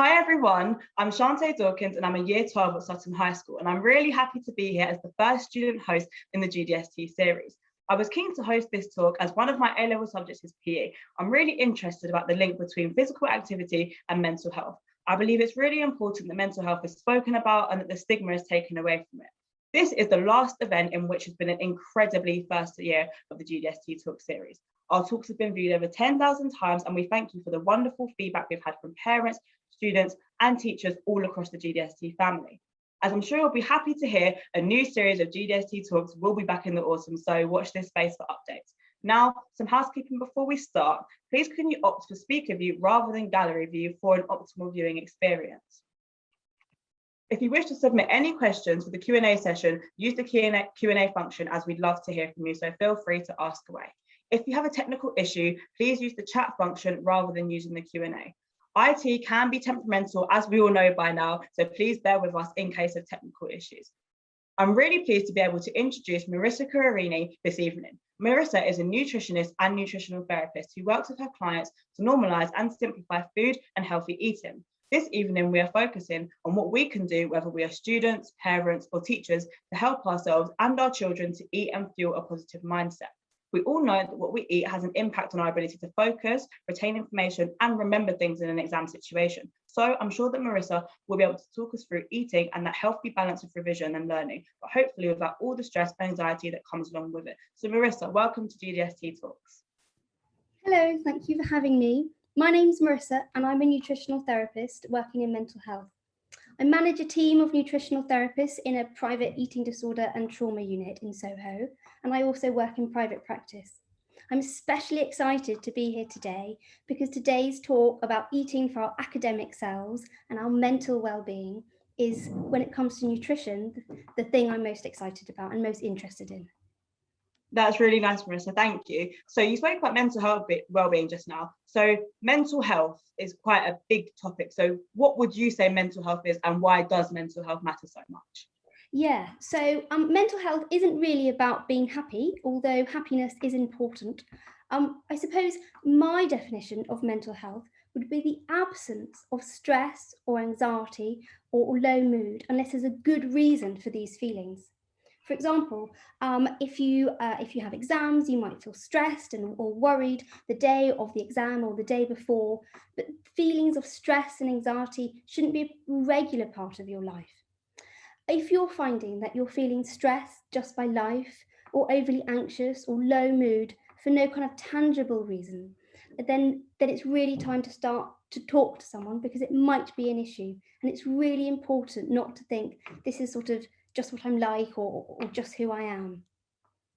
Hi everyone, I'm Shante Dawkins and I'm a year 12 at Sutton High School, and I'm really happy to be here as the first student host in the GDST series. I was keen to host this talk as one of my A-level subjects is PE. I'm really interested about the link between physical activity and mental health. I believe it's really important that mental health is spoken about and that the stigma is taken away from it. This is the last event in which has been an incredibly first year of the GDST talk series. Our talks have been viewed over 10,000 times, and we thank you for the wonderful feedback we've had from parents, students and teachers all across the GDST family. As I'm sure you'll be happy to hear, a new series of GDST talks will be back in the autumn, so watch this space for updates. Now, some housekeeping before we start. Please can you opt for speaker view rather than gallery view for an optimal viewing experience. If you wish to submit any questions for the Q&A session, use the Q&A function, as we'd love to hear from you, so feel free to ask away. If you have a technical issue, please use the chat function rather than using the Q&A. IT can be temperamental, as we all know by now, so please bear with us in case of technical issues. I'm really pleased to be able to introduce Marissa Carrarini this evening. Marissa is a nutritionist and nutritional therapist who works with her clients to normalise and simplify food and healthy eating. This evening, we are focusing on what we can do, whether we are students, parents or teachers, to help ourselves and our children to eat and fuel a positive mindset. We all know that what we eat has an impact on our ability to focus, retain information, and remember things in an exam situation. So I'm sure that Marissa will be able to talk us through eating and that healthy balance of revision and learning, but hopefully without all the stress and anxiety that comes along with it. So Marissa, welcome to GDST Talks. Hello, thank you for having me. My name's Marissa and I'm a nutritional therapist working in mental health. I manage a team of nutritional therapists in a private eating disorder and trauma unit in Soho, and I also work in private practice. I'm especially excited to be here today because today's talk about eating for our academic selves and our mental well-being is, when it comes to nutrition, the thing I'm most excited about and most interested in. That's really nice, Marissa, thank you. So you spoke about mental health well-being just now. So mental health is quite a big topic. So what would you say mental health is, and why does mental health matter so much? Yeah, so mental health isn't really about being happy, although happiness is important. I suppose my definition of mental health would be the absence of stress or anxiety or low mood, unless there's a good reason for these feelings. For example, if you have exams, you might feel stressed or worried the day of the exam or the day before, but feelings of stress and anxiety shouldn't be a regular part of your life. If you're finding that you're feeling stressed just by life, or overly anxious or low mood for no kind of tangible reason, then it's really time to start to talk to someone, because it might be an issue. And it's really important not to think this is sort of just what I'm like or just who I am.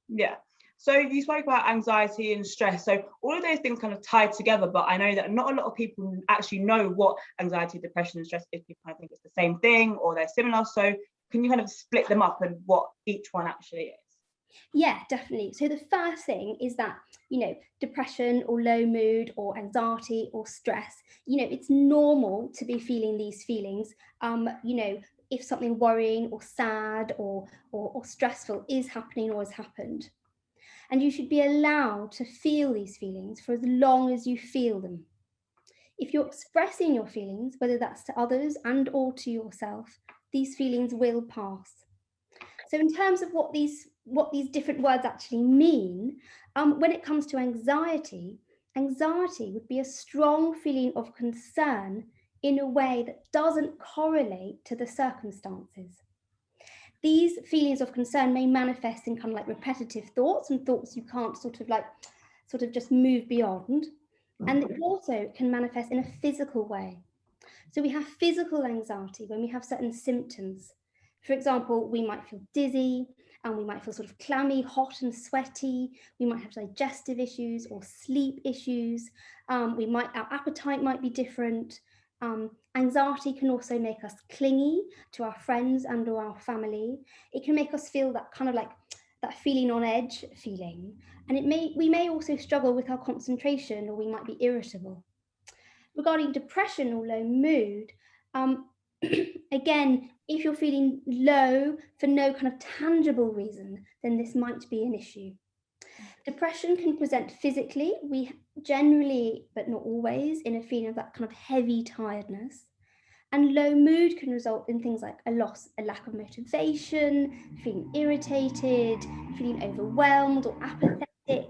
Yeah. So you spoke about anxiety and stress. So all of those things kind of tied together, but I know that not a lot of people actually know what anxiety, depression and stress is. People kind of think it's the same thing or they're similar. So can you kind of split them up and what each one actually is? Yeah, definitely. So the first thing is that, depression or low mood or anxiety or stress, it's normal to be feeling these feelings. If something worrying or sad or stressful is happening or has happened. And you should be allowed to feel these feelings for as long as you feel them. If you're expressing your feelings, whether that's to others and or to yourself, these feelings will pass. So in terms of what these different words actually mean, when it comes to anxiety would be a strong feeling of concern in a way that doesn't correlate to the circumstances. These feelings of concern may manifest in kind of like repetitive thoughts and thoughts you can't sort of just move beyond. And it also can manifest in a physical way. So we have physical anxiety when we have certain symptoms. For example, we might feel dizzy and we might feel sort of clammy, hot and sweaty. We might have digestive issues or sleep issues. Our appetite might be different. Anxiety can also make us clingy to our friends and or our family. It can make us feel that kind of like that feeling on edge feeling. And we may also struggle with our concentration, or we might be irritable. Regarding depression or low mood, again, if you're feeling low for no kind of tangible reason, then this might be an issue. Depression can present physically. We generally, but not always, in a feeling of that kind of heavy tiredness. And low mood can result in things like a lack of motivation, feeling irritated, feeling overwhelmed or apathetic,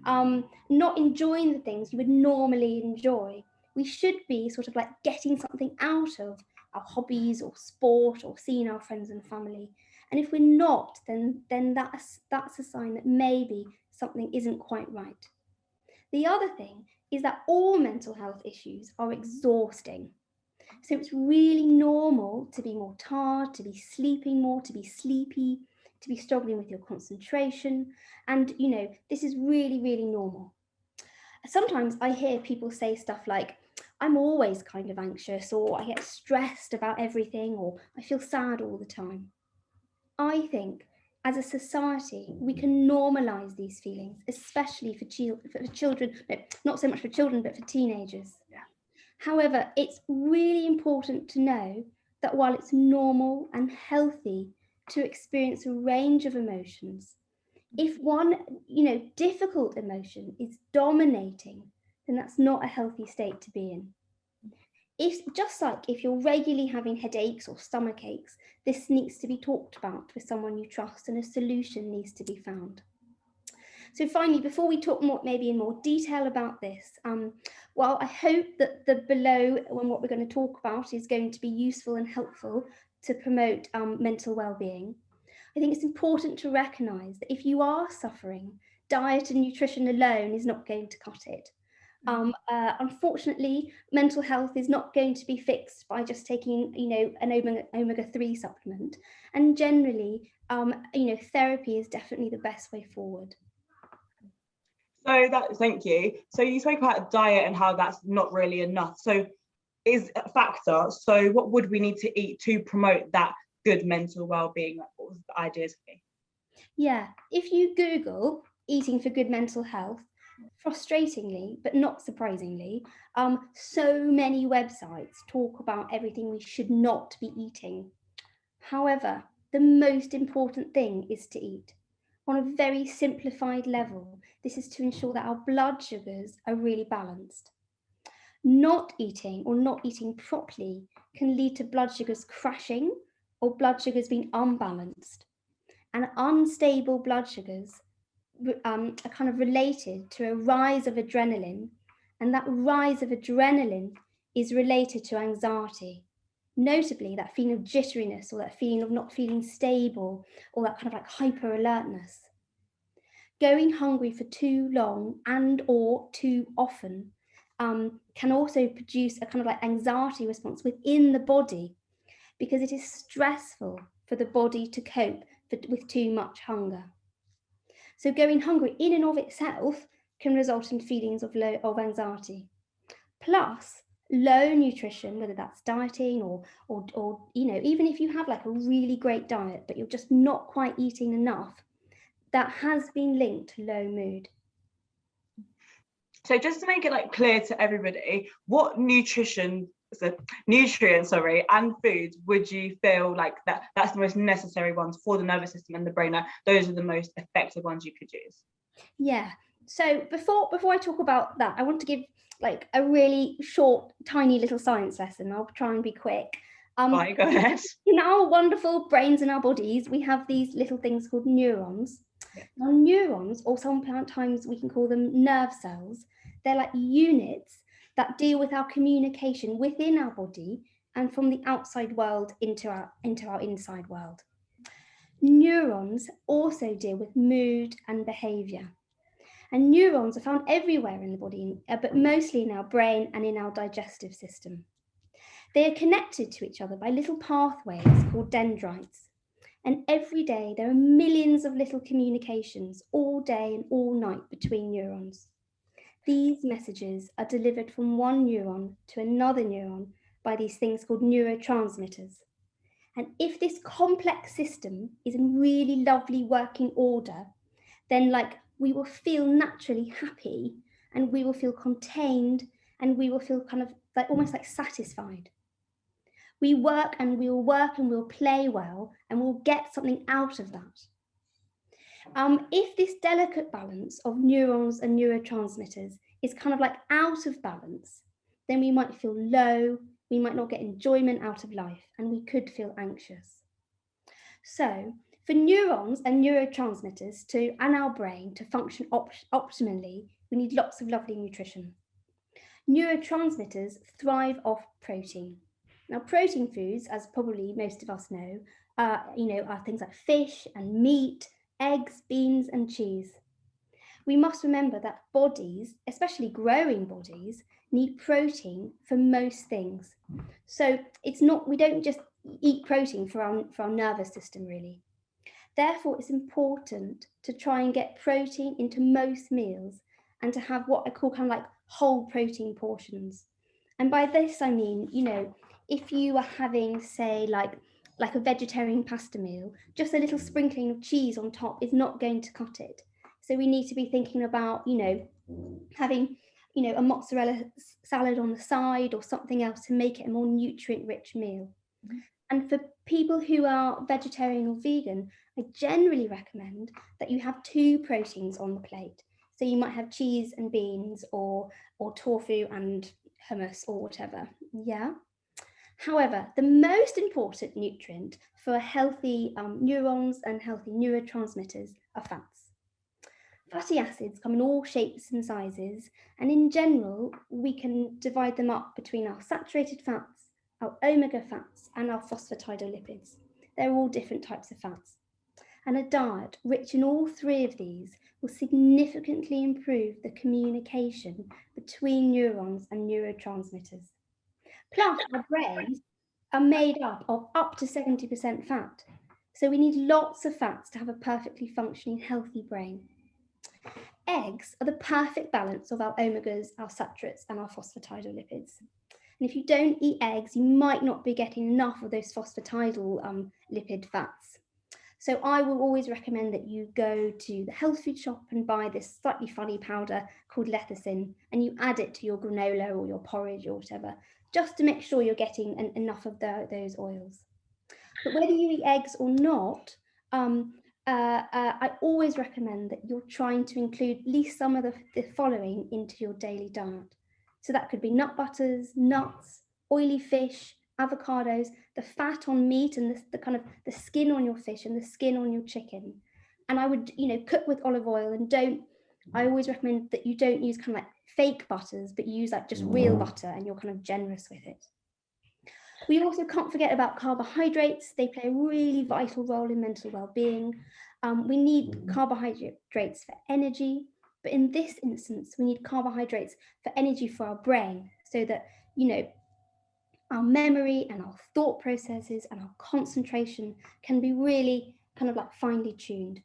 not enjoying the things you would normally enjoy. We should be sort of like getting something out of our hobbies or sport or seeing our friends and family. And if we're not, then that's a sign that maybe something isn't quite right. The other thing is that all mental health issues are exhausting. So it's really normal to be more tired, to be sleeping more, to be sleepy, to be struggling with your concentration. And, this is really, really normal. Sometimes I hear people say stuff like, I'm always kind of anxious, or I get stressed about everything, or I feel sad all the time. I think as a society, we can normalise these feelings, especially for children, no, not so much for children, but for teenagers. Yeah. However, it's really important to know that while it's normal and healthy to experience a range of emotions, if one, difficult emotion is dominating, then that's not a healthy state to be in. If you're regularly having headaches or stomach aches, this needs to be talked about with someone you trust and a solution needs to be found. So finally, before we talk maybe in more detail about this, I hope that the below and what we're going to talk about is going to be useful and helpful to promote mental well-being. I think it's important to recognise that if you are suffering, diet and nutrition alone is not going to cut it. Unfortunately, mental health is not going to be fixed by just taking, an omega-3 supplement. And generally, therapy is definitely the best way forward. Thank you. So you spoke about diet and how that's not really enough. So is a factor. So what would we need to eat to promote that good mental well-being? What was the ideas for me? Yeah, if you Google eating for good mental health, frustratingly, but not surprisingly, so many websites talk about everything we should not be eating. However, the most important thing is to eat. On a very simplified level, this is to ensure that our blood sugars are really balanced. Not eating or not eating properly can lead to blood sugars crashing or blood sugars being unbalanced. And unstable blood sugars are kind of related to a rise of adrenaline, and that rise of adrenaline is related to anxiety. Notably, that feeling of jitteriness or that feeling of not feeling stable or that kind of like hyper alertness. Going hungry for too long and or too often can also produce a kind of like anxiety response within the body, because it is stressful for the body to cope with too much hunger. So going hungry in and of itself can result in feelings of anxiety. Plus, low nutrition, whether that's dieting or even if you have like a really great diet, but you're just not quite eating enough, that has been linked to low mood. So just to make it like clear to everybody, what nutrients, and foods would you feel like that's the most necessary ones for the nervous system and the brain? Those are the most effective ones you could use. Yeah. So before I talk about that, I want to give like a really short, tiny little science lesson. I'll try and be quick. Right, go ahead. In our wonderful brains and our bodies, we have these little things called neurons. Yeah. Now, neurons, or sometimes we can call them nerve cells, they're like units that deal with our communication within our body and from the outside world into our inside world. Neurons also deal with mood and behavior. And neurons are found everywhere in the body, but mostly in our brain and in our digestive system. They are connected to each other by little pathways called dendrites. And every day there are millions of little communications all day and all night between neurons. These messages are delivered from one neuron to another neuron by these things called neurotransmitters. And if this complex system is in really lovely working order, then we will feel naturally happy and we will feel contained and we will feel kind of almost like satisfied. We work and we'll play well and we'll get something out of that. If this delicate balance of neurons and neurotransmitters is kind of like out of balance, then we might feel low, we might not get enjoyment out of life, and we could feel anxious. So for neurons and neurotransmitters and our brain to function optimally, we need lots of lovely nutrition. Neurotransmitters thrive off protein. Now, protein foods, as probably most of us know, are things like fish and meat, eggs, beans, and cheese. We must remember that bodies, especially growing bodies, need protein for most things. So we don't just eat protein for our nervous system, really. Therefore, it's important to try and get protein into most meals and to have what I call kind of like whole protein portions. And by this, I mean, if you are having, say, like a vegetarian pasta meal, just a little sprinkling of cheese on top is not going to cut it. So we need to be thinking about, having, a mozzarella salad on the side or something else to make it a more nutrient-rich meal. Mm-hmm. And for people who are vegetarian or vegan, I generally recommend that you have 2 proteins on the plate. So you might have cheese and beans or tofu and hummus or whatever. Yeah. However, the most important nutrient for healthy neurons and healthy neurotransmitters are fats. Fatty acids come in all shapes and sizes, and in general, we can divide them up between our saturated fats, our omega fats, and our phosphatidolipids. They're all different types of fats. And a diet rich in all 3 of these will significantly improve the communication between neurons and neurotransmitters. Plus, our brains are made up to 70% fat. So we need lots of fats to have a perfectly functioning, healthy brain. Eggs are the perfect balance of our omegas, our saturates, and our phosphatidolipids. And if you don't eat eggs, you might not be getting enough of those phosphatidal lipid fats. So I will always recommend that you go to the health food shop and buy this slightly funny powder called lecithin, and you add it to your granola or your porridge or whatever, just to make sure you're getting enough of those oils. But whether you eat eggs or not, I always recommend that you're trying to include at least some of the following into your daily diet. So that could be nut butters, nuts, oily fish, avocados, the fat on meat, and the kind of the skin on your fish and the skin on your chicken. And I would, cook with olive oil, and I always recommend that you don't use kind of like fake butters, but you use like just real butter, and you're kind of generous with it. We also can't forget about carbohydrates. They play a really vital role in mental well-being. We need carbohydrates for energy, but in this instance, we need carbohydrates for energy for our brain, so that, our memory and our thought processes and our concentration can be really kind of like finely tuned.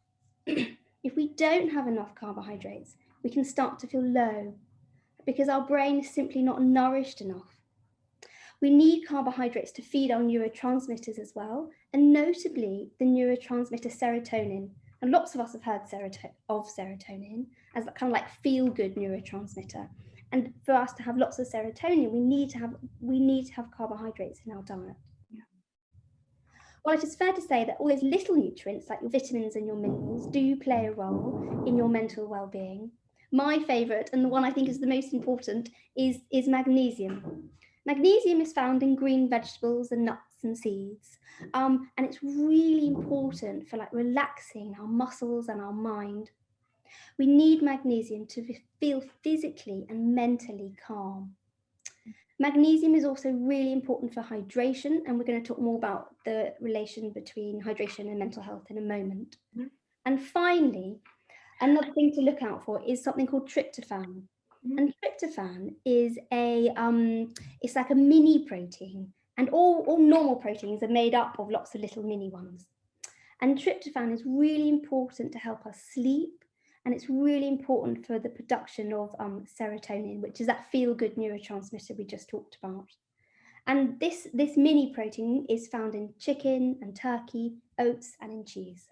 If we don't have enough carbohydrates, we can start to feel low because our brain is simply not nourished enough. We need carbohydrates to feed our neurotransmitters as well, and notably the neurotransmitter serotonin. And lots of us have heard of serotonin as that kind of like feel-good neurotransmitter. And for us to have lots of serotonin, we need to have carbohydrates in our diet. Yeah. Well, it is fair to say that all those little nutrients, like your vitamins and your minerals, do play a role in your mental well-being. My favourite, and the one I think is the most important, is magnesium. Magnesium is found in green vegetables and nuts and seeds, and it's really important for like relaxing our muscles and our mind. We need magnesium to feel physically and mentally calm. Magnesium is also really important for hydration, and we're going to talk more about the relation between hydration and mental health in a moment. Mm-hmm. And finally, another thing to look out for is something called tryptophan. And tryptophan is it's like a mini protein, and all normal proteins are made up of lots of little mini ones. And tryptophan is really important to help us sleep, and it's really important for the production of serotonin, which is that feel-good neurotransmitter we just talked about. And this mini protein is found in chicken and turkey, oats, and in cheese.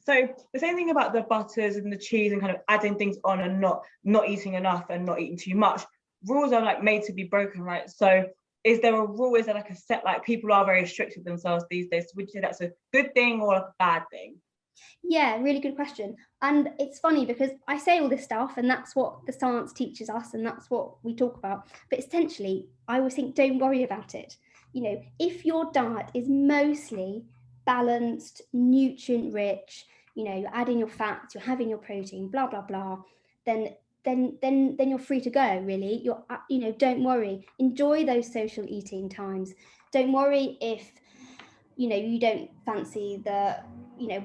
So the same thing about the butters and the cheese and kind of adding things on and not eating enough and not eating too much. Rules are like made to be broken, right? So is there a rule? Is there like a set, like people are very strict with themselves these days? Would you say that's a good thing or a bad thing? Yeah, really good question. And it's funny because I say all this stuff and that's what the science teaches us and that's what we talk about. But essentially, I always think, don't worry about it. You know, if your diet is mostly balanced, nutrient rich, you know, you're adding your fats, you're having your protein, blah, blah, blah, then you're free to go, really. You're, you know, don't worry. Enjoy those social eating times. Don't worry if, you know, you don't fancy the, you know,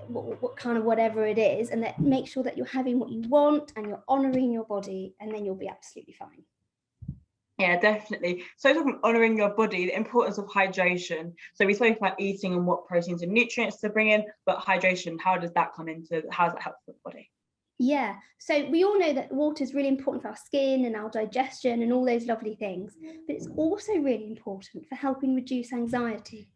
what kind of whatever it is, and that make sure that you're having what you want and you're honoring your body, and then you'll be absolutely fine. Yeah, definitely. So talking honouring your body, the importance of hydration. So we spoke about eating and what proteins and nutrients to bring in, but hydration, how does that come into, how does that help the body? Yeah, so we all know that water is really important for our skin and our digestion and all those lovely things, but it's also really important for helping reduce anxiety.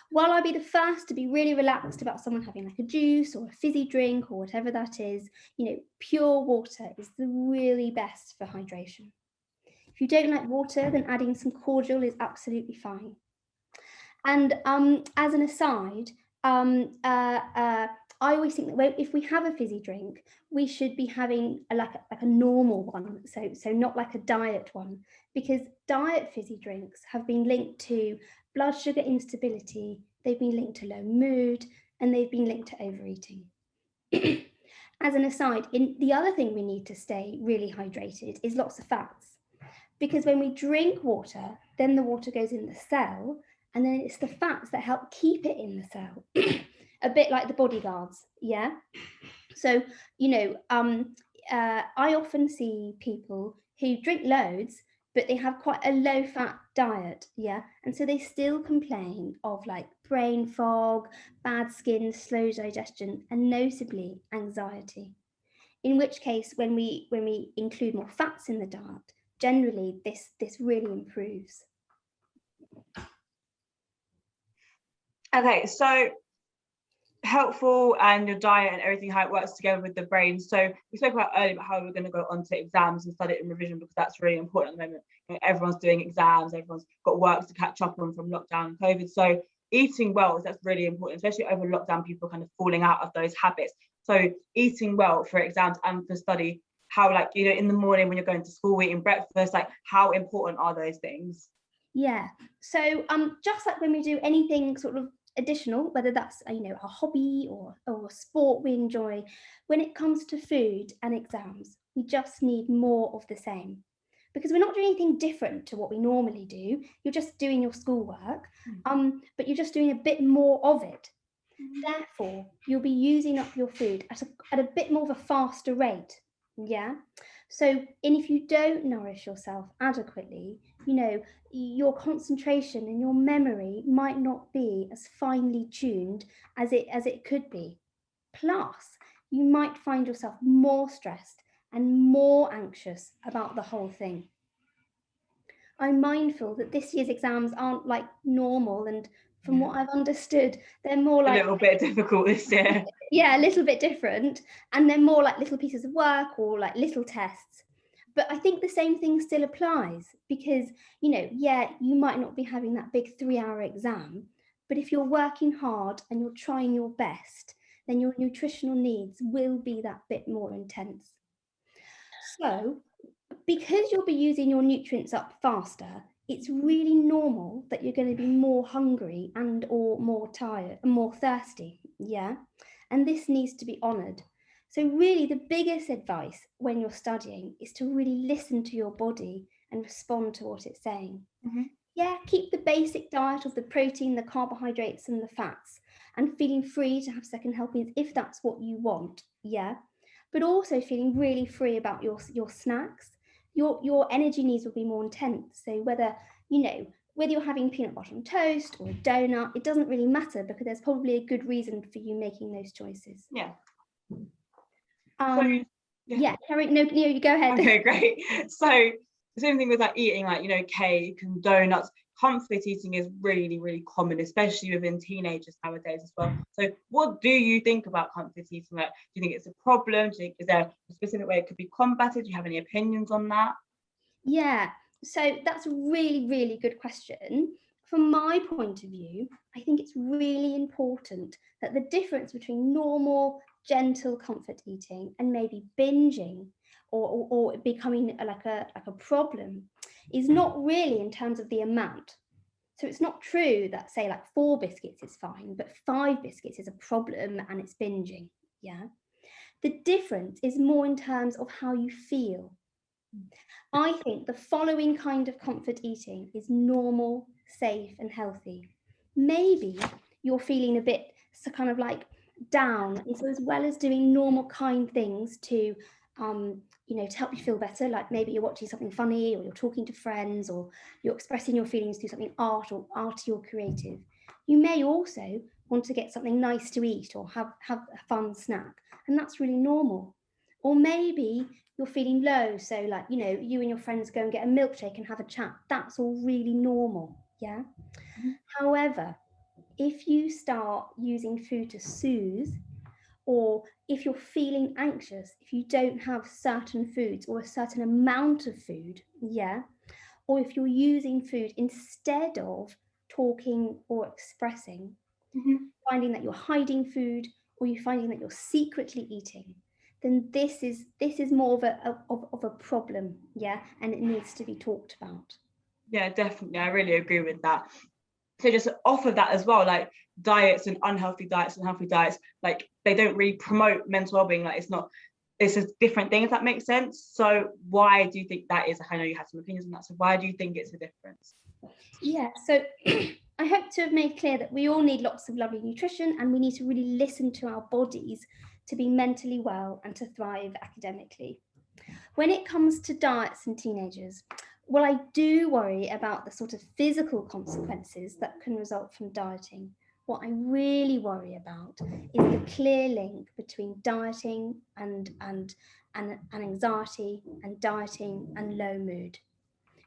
While I'd be the first to be really relaxed about someone having like a juice or a fizzy drink or whatever that is, you know, pure water is the really best for hydration. If you don't like water, then adding some cordial is absolutely fine. And as an aside, I always think that if we have a fizzy drink, we should be having like a normal one, so not like a diet one, because diet fizzy drinks have been linked to blood sugar instability, they've been linked to low mood, and they've been linked to overeating. As an aside, the other thing we need to stay really hydrated is lots of fats, because when we drink water, then the water goes in the cell, and then it's the fats that help keep it in the cell. A bit like the bodyguards, yeah? So, you know, I often see people who drink loads, but they have quite a low fat diet, yeah? And so they still complain of like brain fog, bad skin, slow digestion, and notably anxiety. In which case, when we include more fats in the diet, generally this really improves. Okay, so helpful and your diet and everything, how it works together with the brain. So we spoke about earlier about how we're going to go on to exams and study it in revision, because that's really important at the moment. You know, everyone's doing exams, everyone's got work to catch up on from lockdown and COVID. So eating well, that's really important, especially over lockdown, people kind of falling out of those habits. So eating well for exams and for study, how, like, you know, in the morning when you're going to school, eating breakfast, like how important are those things? Yeah, so just like when we do anything sort of additional, whether that's, you know, a hobby or a sport we enjoy, when it comes to food and exams, we just need more of the same, because we're not doing anything different to what we normally do. You're just doing your schoolwork, but you're just doing a bit more of it. Therefore, you'll be using up your food at a bit more of a faster rate. Yeah. So, and if you don't nourish yourself adequately, you know, your concentration and your memory might not be as finely tuned as it could be. Plus, you might find yourself more stressed and more anxious about the whole thing. I'm mindful that this year's exams aren't like normal, and from what I've understood, they're more like a little bit difficult this year. Yeah, a little bit different, and they're more like little pieces of work or like little tests. But I think the same thing still applies, because, you know, yeah, you might not be having that big 3-hour exam, but if you're working hard and you're trying your best, then your nutritional needs will be that bit more intense. So, because you'll be using your nutrients up faster, it's really normal that you're going to be more hungry and or more tired and more thirsty, yeah? And this needs to be honoured. So really the biggest advice when you're studying is to really listen to your body and respond to what it's saying. Yeah, keep the basic diet of the protein, the carbohydrates and the fats, and feeling free to have second helpings if that's what you want, yeah? But also feeling really free about your snacks. Your energy needs will be more intense. So whether, you know, whether you're having peanut butter on toast or a donut, it doesn't really matter, because there's probably a good reason for you making those choices. Yeah. Yeah, Carrie, no, you go ahead. Okay, great. So the same thing with like eating, like, you know, cake and donuts. Comfort eating is really, really common, especially within teenagers nowadays as well. So what do you think about comfort eating? Like, do you think it's a problem? Do you think, is there a specific way it could be combated? Do you have any opinions on that? Yeah, so that's a really, really good question. from my point of view, I think it's really important that the difference between normal, gentle comfort eating and maybe binging or becoming like a problem is not really in terms of the amount. So it's not true that, say, like 4 biscuits is fine, but 5 biscuits is a problem and it's binging. Yeah. The difference is more in terms of how you feel. I think the following kind of comfort eating is normal, safe, and healthy. Maybe you're feeling a bit so kind of like down, and so as well as doing normal kind things to to help you feel better, like maybe you're watching something funny, or you're talking to friends, or you're expressing your feelings through something arty or creative, you may also want to get something nice to eat or have a fun snack, and that's really normal. Or maybe you're feeling low, so like, you and your friends go and get a milkshake and have a chat. That's all really normal, yeah? Mhm. However, if you start using food to soothe, or if you're feeling anxious, if you don't have certain foods or a certain amount of food, yeah? Or if you're using food instead of talking or expressing, finding that you're hiding food, or you're finding that you're secretly eating, then this is more of a problem, yeah, and it needs to be talked about. Yeah, definitely. I really agree with that. So just off of that as well, like diets and unhealthy diets and healthy diets, like they don't really promote mental well-being. Like it's a different thing, if that makes sense. So why do you think that is? I know you have some opinions on that. So why do you think it's a difference? Yeah, so I hope to have made clear that we all need lots of lovely nutrition, and we need to really listen to our bodies to be mentally well and to thrive academically. When it comes to diets in teenagers, well, I do worry about the sort of physical consequences that can result from dieting. What I really worry about is the clear link between dieting and anxiety, and dieting and low mood.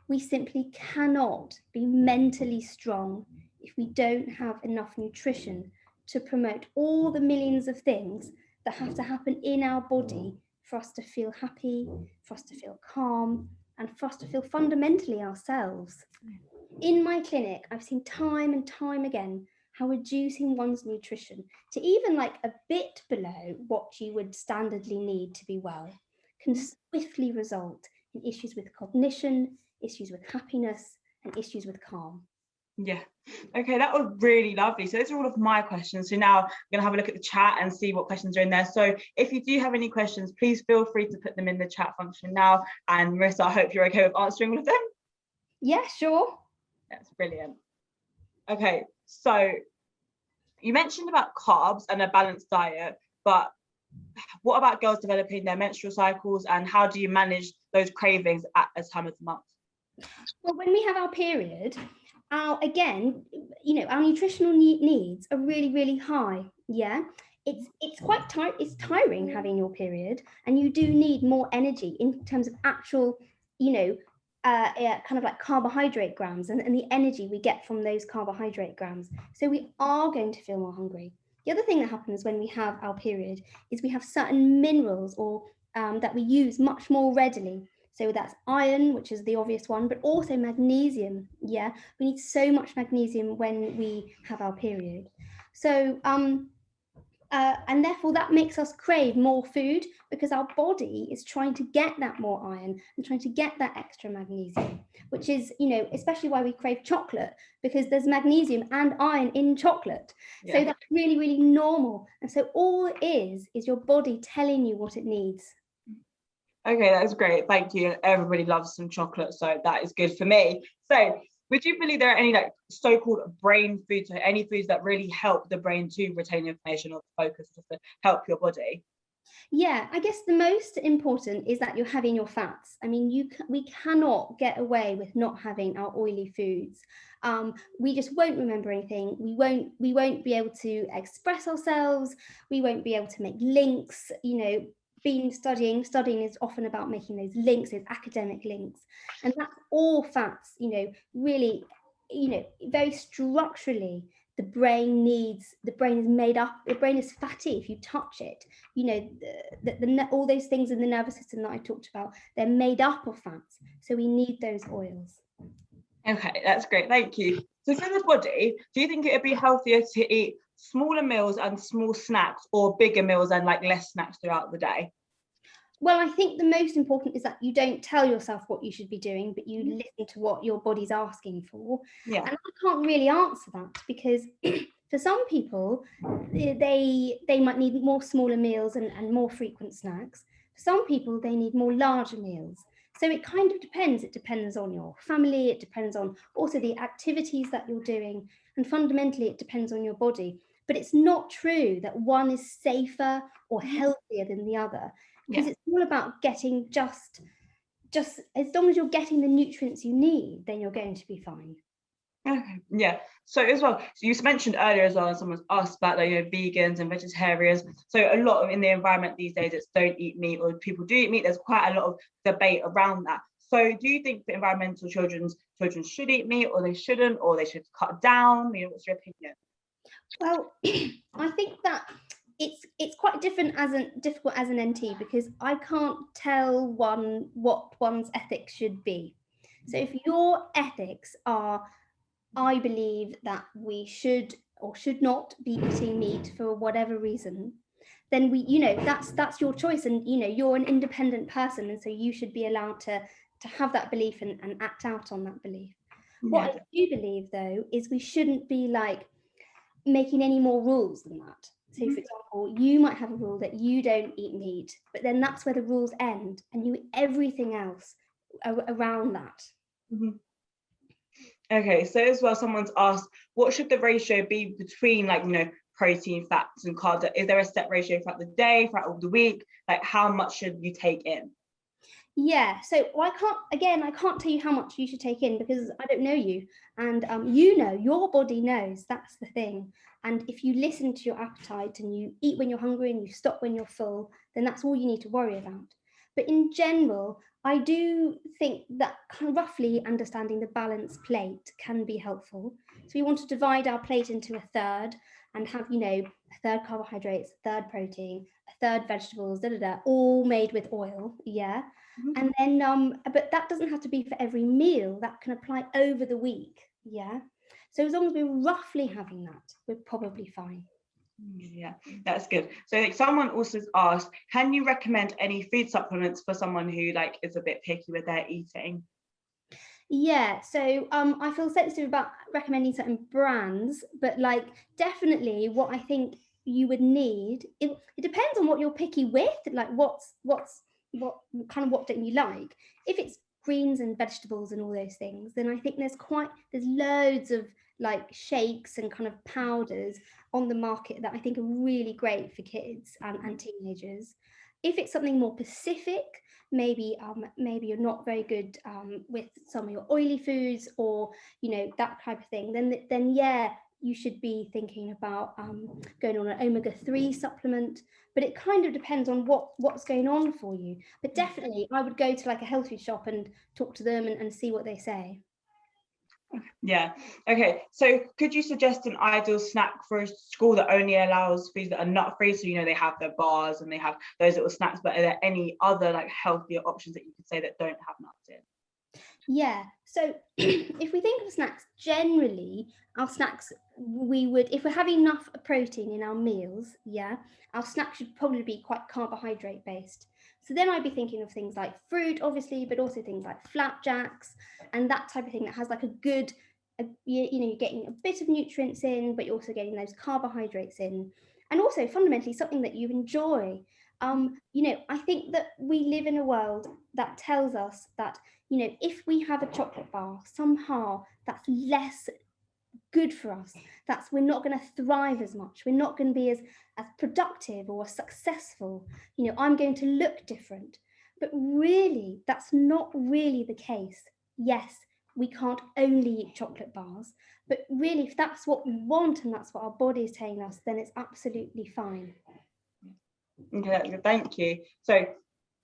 We simply cannot be mentally strong if we don't have enough nutrition to promote all the millions of things that have to happen in our body for us to feel happy, for us to feel calm, and for us to feel fundamentally ourselves. In my clinic, I've seen time and time again how reducing one's nutrition to even like a bit below what you would standardly need to be well can swiftly result in issues with cognition, issues with happiness, and issues with calm. Yeah. Okay, that was really lovely. So those are all of my questions. So now I'm going to have a look at the chat and see what questions are in there. So if you do have any questions, please feel free to put them in the chat function now. And Marissa, I hope you're okay with answering all of them. Yeah, sure. That's brilliant. Okay, so you mentioned about carbs and a balanced diet, but what about girls developing their menstrual cycles, and how do you manage those cravings at a time of the month? Well, when we have our period, our nutritional needs are really, really high. Yeah, it's quite it's tiring having your period, and you do need more energy in terms of actual, kind of like carbohydrate grams and the energy we get from those carbohydrate grams. So we are going to feel more hungry. The other thing that happens when we have our period is we have certain minerals or that we use much more readily. So that's iron, which is the obvious one, but also magnesium. Yeah, we need so much magnesium when we have our period. So, and therefore that makes us crave more food, because our body is trying to get that more iron and trying to get that extra magnesium, which is, especially why we crave chocolate, because there's magnesium and iron in chocolate. Yeah. So that's really, really normal. And so all it is your body telling you what it needs. Okay, that's great. Thank you. Everybody loves some chocolate, so that is good for me. So would you believe there are any like so-called brain foods, or any foods that really help the brain to retain information or focus, just to help your body? Yeah, I guess the most important is that you're having your fats. I mean, we cannot get away with not having our oily foods. We just won't remember anything. We won't be able to express ourselves. We won't be able to make links. Studying is often about making those links, those academic links, and that's all fats. Really, very structurally, the brain is made up. The brain is fatty. If you touch it, all those things in the nervous system that I talked about, they're made up of fats. So we need those oils. Okay, that's great. Thank you. So for the body, do you think it would be healthier to eat smaller meals and small snacks, or bigger meals and like less snacks throughout the day? Well, I think the most important is that you don't tell yourself what you should be doing, but you listen to what your body's asking for. Yeah. And I can't really answer that because for some people, they might need more smaller meals and more frequent snacks. For some people, they need more larger meals. So it kind of depends. It depends on your family. It depends on also the activities that you're doing. And fundamentally, it depends on your body. But it's not true that one is safer or healthier than the other, because it's all about getting just as long as you're getting the nutrients you need, then you're going to be fine. Okay, yeah. So as well, so you mentioned earlier as well, and someone's asked about like, vegans and vegetarians. So a lot of in the environment these days, it's don't eat meat, or people do eat meat. There's quite a lot of debate around that. So do you think that environmental children should eat meat, or they shouldn't, or they should cut down? What's your opinion? Well, I think that it's quite difficult as an NT, because I can't tell one what one's ethics should be. So if your ethics are, I believe that we should or should not be eating meat for whatever reason, then that's your choice, and you're an independent person, and so you should be allowed to have that belief and act out on that belief. What I do believe, though, is we shouldn't be like making any more rules than that. So for example, you might have a rule that you don't eat meat, but then that's where the rules end, and you eat everything else around that. Okay, so as well, someone's asked, what should the ratio be between protein, fats and carbs? Is there a set ratio throughout the day, throughout the week? Like how much should you take in? Yeah, so I can't tell you how much you should take in, because I don't know you, and your body knows. That's the thing. And if you listen to your appetite and you eat when you're hungry and you stop when you're full, then that's all you need to worry about. But in general, I do think that kind of roughly understanding the balanced plate can be helpful. So we want to divide our plate into a third and have, a third carbohydrates, a third protein, a third vegetables, all made with oil. Yeah. And then, but that doesn't have to be for every meal. That can apply over the week. Yeah. So as long as we're roughly having that, we're probably fine. Yeah, that's good. So someone also asked, can you recommend any food supplements for someone who is a bit picky with their eating? Yeah, so I feel sensitive about recommending certain brands, but definitely what I think you would need, it depends on what you're picky with, like what don't you like. If it's greens and vegetables and all those things, then I think there's loads of shakes and kind of powders on the market that I think are really great for kids and teenagers. If it's something more specific, maybe you're not very good with some of your oily foods, or that type of thing, then yeah, you should be thinking about going on an omega-3 supplement. But it kind of depends on what's going on for you. But definitely I would go to a health food shop and talk to them and see what they say. Yeah. Okay. So could you suggest an ideal snack for a school that only allows foods that are nut free? So, they have their bars and they have those little snacks, but are there any other healthier options that you could say that don't have nuts in? Yeah. So if we think of snacks, generally our snacks, if we're having enough protein in our meals, yeah, our snacks should probably be quite carbohydrate based. So then I'd be thinking of things like fruit, obviously, but also things like flapjacks and that type of thing that has a good, you're getting a bit of nutrients in, but you're also getting those carbohydrates in. And also fundamentally something that you enjoy. I think that we live in a world that tells us that, if we have a chocolate bar, somehow that's less good for us. We're not going to thrive as much. We're not going to be as productive or as successful. I'm going to look different. But really, that's not really the case. Yes, we can't only eat chocolate bars, but really, if that's what we want and that's what our body is telling us, then it's absolutely fine. Okay, thank you. So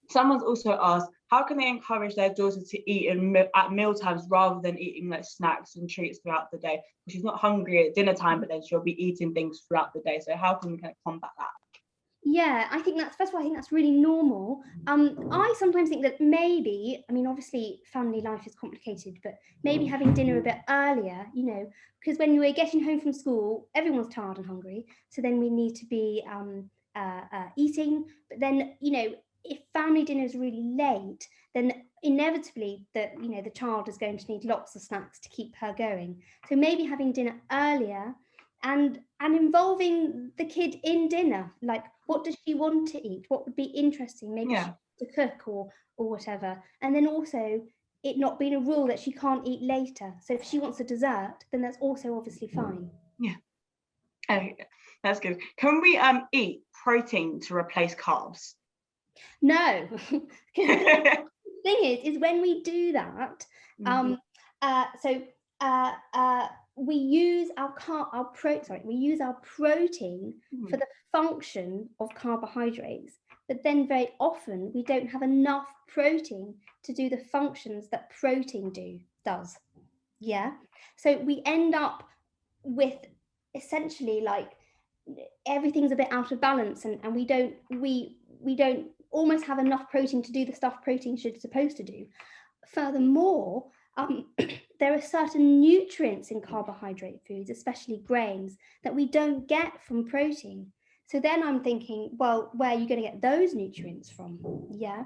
someone's also asked, how can they encourage their daughter to eat at meal times rather than eating snacks and treats throughout the day? She's not hungry at dinner time, but then she'll be eating things throughout the day. So how can we kind of combat that? Yeah, I think that's, first of all, I think that's really normal. I sometimes think that maybe, I mean, obviously family life is complicated, but maybe having dinner a bit earlier, you know, because when we're getting home from school, everyone's tired and hungry. So then we need to be eating. But then, you know, if family dinner is really late, then inevitably the child is going to need lots of snacks to keep her going. So maybe having dinner earlier and involving the kid in dinner, like what does she want to eat, what would be interesting, maybe she Yeah. wants to cook or whatever. And then also it not being a rule that she can't eat later, so if she wants a dessert, then that's also obviously fine. Yeah. Okay, that's good. Can we eat protein to replace carbs? No. The thing is when we do that, we use we use our protein for the function of carbohydrates, but then very often we don't have enough protein to do the functions that protein does. Yeah, so we end up with essentially like everything's a bit out of balance, and we don't almost have enough protein to do the stuff protein should supposed to do. Furthermore, there are certain nutrients in carbohydrate foods, especially grains, that we don't get from protein. So then I'm thinking, well, where are you going to get those nutrients from? Yeah.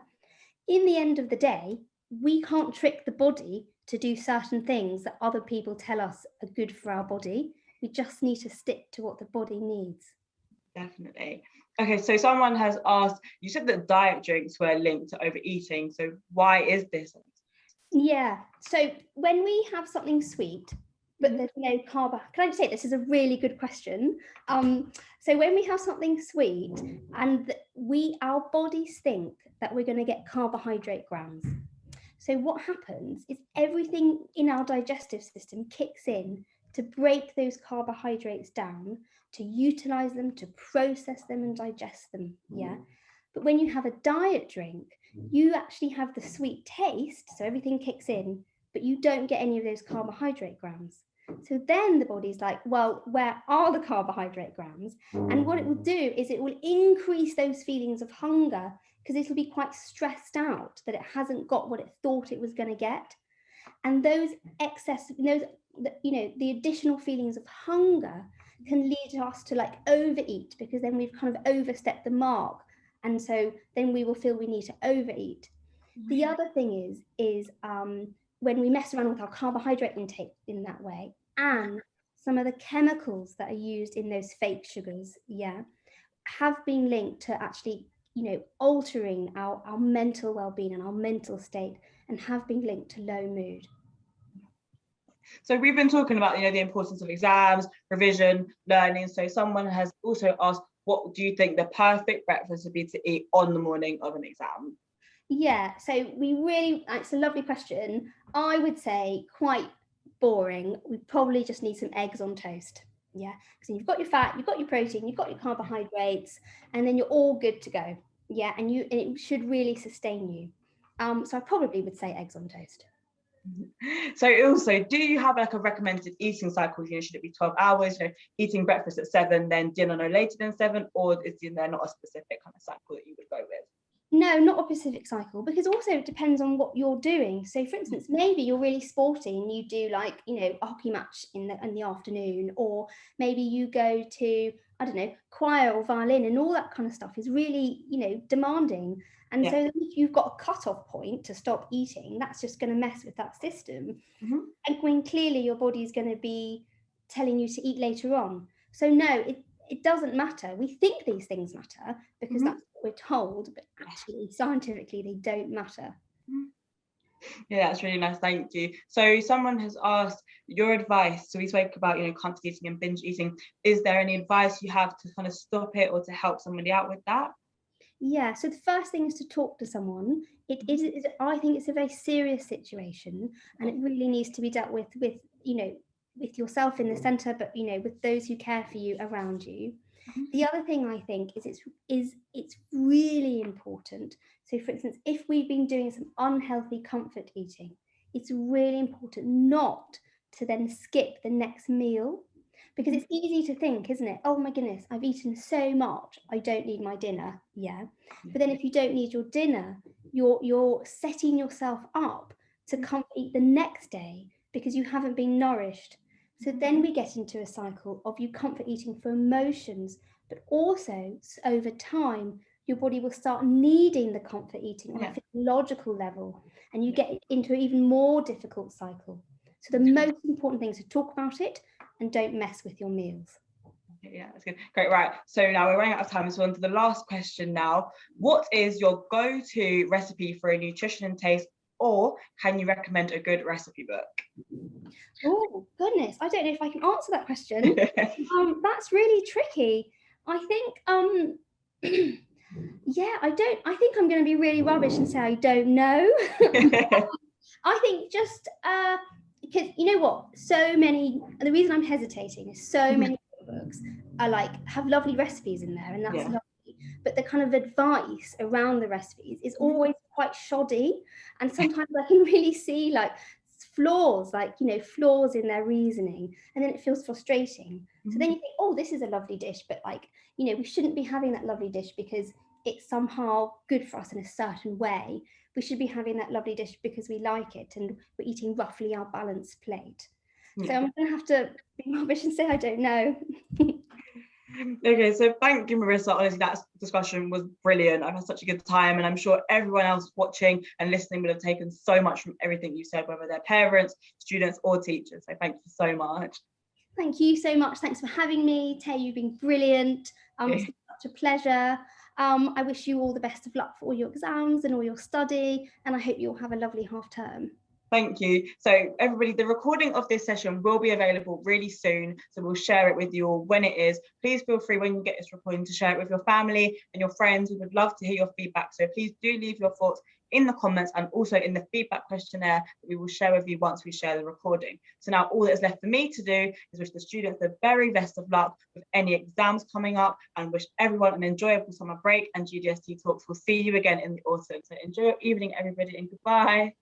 In the end of the day, we can't trick the body to do certain things that other people tell us are good for our body. We just need to stick to what the body needs. Definitely. Okay, so someone has asked, you said that diet drinks were linked to overeating. So why is this? Yeah, so when we have something sweet, but there's no carb, can I just say this is a really good question. So when we have something sweet and our bodies think that we're going to get carbohydrate grams. So what happens is everything in our digestive system kicks in to break those carbohydrates down, to utilize them, to process them and digest them. Yeah. But when you have a diet drink, you actually have the sweet taste, so everything kicks in, but you don't get any of those carbohydrate grams. So then the body's like, well, where are the carbohydrate grams? And what it will do is it will increase those feelings of hunger, because it'll be quite stressed out that it hasn't got what it thought it was going to get. And those the additional feelings of hunger can lead us to like overeat, because then we've kind of overstepped the mark. And so then we will feel we need to overeat. The other thing is when we mess around with our carbohydrate intake in that way, and some of the chemicals that are used in those fake sugars, have been linked to actually, altering our mental well-being and our mental state, and have been linked to low mood. So we've been talking about, the importance of exams, revision, learning. So someone has also asked, what do you think the perfect breakfast would be to eat on the morning of an exam? Yeah, so it's a lovely question. I would say quite boring. We probably just need some eggs on toast. Yeah, so you've got your fat, you've got your protein, you've got your carbohydrates, and then you're all good to go. Yeah, and it should really sustain you. So I probably would say eggs on toast. So also, do you have like a recommended eating cycle? Should it be 12 hours, eating breakfast at 7, then dinner no later than 7, or is there not a specific kind of cycle that you would go with? No, not a specific cycle, because also it depends on what you're doing. So for instance, maybe you're really sporty and you do like, a hockey match in the afternoon, or maybe you go to, I don't know, choir or violin, and all that kind of stuff is really, demanding. And so if you've got a cutoff point to stop eating, that's just going to mess with that system. And when clearly your body's going to be telling you to eat later on. So no, it doesn't matter. We think these things matter because that's what we're told, but actually scientifically they don't matter. Yeah, that's really nice. Thank you. So someone has asked your advice. So we spoke about, comfort eating and binge eating. Is there any advice you have to kind of stop it or to help somebody out with that? Yeah, so the first thing is to talk to someone. I think it's a very serious situation, and it really needs to be dealt with yourself in the center, but with those who care for you around you. The other thing I think is it's really important. So for instance, if we've been doing some unhealthy comfort eating, it's really important not to then skip the next meal, Because it's easy to think, isn't it? Oh my goodness, I've eaten so much, I don't need my dinner. Yeah. But then if you don't need your dinner, you're setting yourself up to comfort eat the next day because you haven't been nourished. So then we get into a cycle of you comfort eating for emotions, but also over time, your body will start needing the comfort eating on a physiological level, and you get into an even more difficult cycle. So the most important thing is to talk about it and don't mess with your meals. Yeah, that's good. Great. Right. So now we're running out of time. So on to the last question now. What is your go-to recipe for a nutrition and taste, or can you recommend a good recipe book? Oh, goodness. I don't know if I can answer that question. That's really tricky. I think, yeah, I think I'm going to be really rubbish and say I don't know. I think just because you know what, the reason I'm hesitating is so many books are like have lovely recipes in there, and that's lovely, but the kind of advice around the recipes is always quite shoddy, and sometimes I can really see like flaws, like, you know, flaws in their reasoning, and then it feels frustrating. So then you think, oh, this is a lovely dish, but like, you know, we shouldn't be having that lovely dish because it's somehow good for us in a certain way. We should be having that lovely dish because we like it and we're eating roughly our balanced plate. So I'm going to have to be rubbish and say I don't know. Okay, so thank you, Marissa. Honestly, that discussion was brilliant. I've had such a good time, and I'm sure everyone else watching and listening will have taken so much from everything you said, whether they're parents, students, or teachers. So thank you so much. Thank you so much. Thanks for having me. Tay, you've been brilliant. It's been such a pleasure. I wish you all the best of luck for all your exams and all your study, and I hope you all have a lovely half term. Thank you. So everybody, the recording of this session will be available really soon. So we'll share it with you all when it is. Please feel free when you get this recording to share it with your family and your friends. We would love to hear your feedback. So please do leave your thoughts in the comments and also in the feedback questionnaire that we will share with you once we share the recording. So now all that's left for me to do is wish the students the very best of luck with any exams coming up, and wish everyone an enjoyable summer break and GDST talks. We'll see you again in the autumn. So enjoy your evening, everybody, and goodbye.